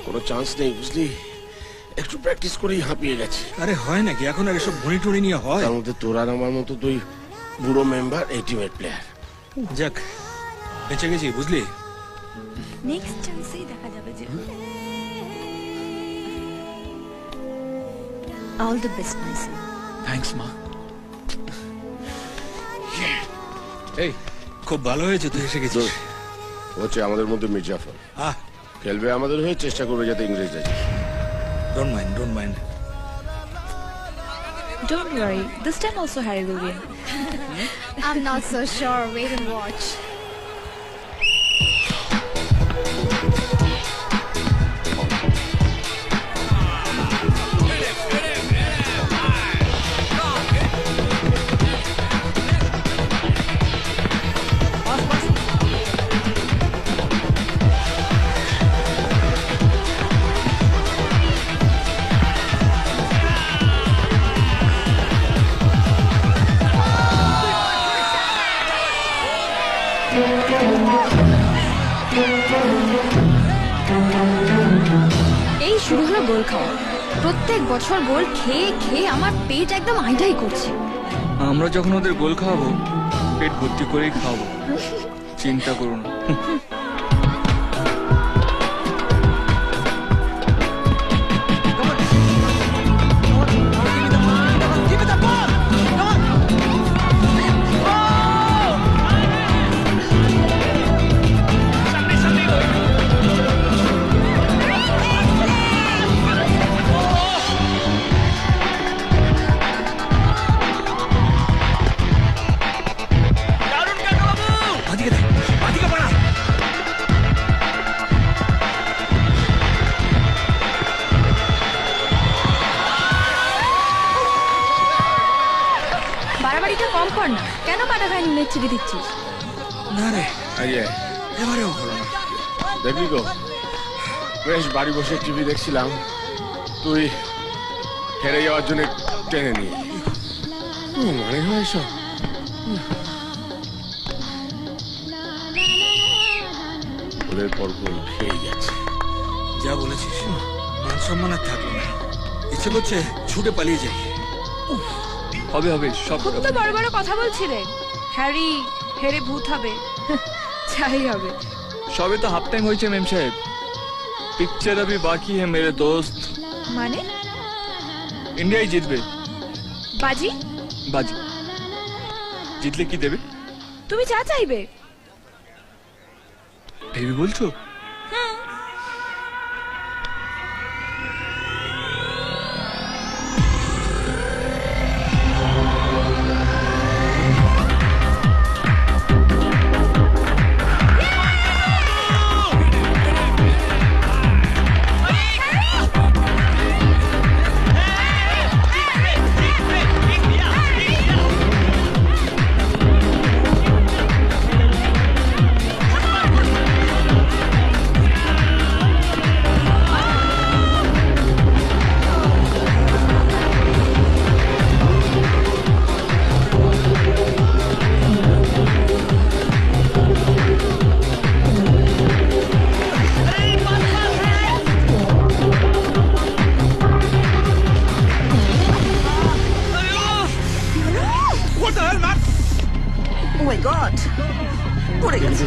কোনো চান্স নেই বুঝলি, একটু প্র্যাকটিস করেই হাঁপিয়ে গেছে। আরে হয় নাকি এখন আর এসব ভুঁড়ি টুড়ি নিয়ে হয়? তার মধ্যে তোর আর আমার মতো তুই বুড়ো মেম্বার, আলটিমেট প্লেয়ার। যাক বেঁচে গেছি বুঝলি। নেক্সট চান্সেই দেখা যাবে যে। All the best my Son. Thanks মা। এই খুব ভালো হয়েছে তুই এসে গেছিস। হচ্ছে আমাদের মধ্যে মির্জাফর আহ খেলবে আমাদের হয়ে, চেষ্টা করবে যাতে ইংরেজরা জিতে। Don't mind don't mind. Don't worry, this time also Harry will win. I'm not so sure. Wait and watch. এই শুরু হলো গোল খাওয়া। প্রত্যেক বছর গোল খেয়ে খেয়ে আমার পেট একদম আইটাই করছে। আমরা যখন ওদের গোল খাওয়াবো পেট ভর্তি করেই খাওয়াবো, চিন্তা করো না। বাড়াবাড়িটা কম কর না, কেন কাটা গায়ে নুনের ছিটে দিচ্ছিস? না রে আরে এবারেও হলো না। দেখলি তো, বেশ বাড়ি বসে টিভি দেখছিলাম, তুই হেরে যাওয়ার জন্য টেনে নিয়ে মানে হয় সব। গোলের পর গোল খেয়ে গেছে। যা বলেছিস মান সম্মান আর থাকলো না, ইচ্ছে করছে ছুটে পালিয়ে যাই। হবে হবে সব খুব তো বড় বড় কথা বলছিলে। হ্যারি হেরে ভূত হবে, যাই হবে। সবে তো হাফ টাইম হয়েছে মেম সাহেব, পিকচার अभी बाकी है मेरे दोस्त। মানে ইন্ডিয়াই জিতবে। বাজি? বাজি জিতলে কি দেবে তুমি যা চাইবে। ভেবে বলছো? Oh my God! পড়ে গেছে।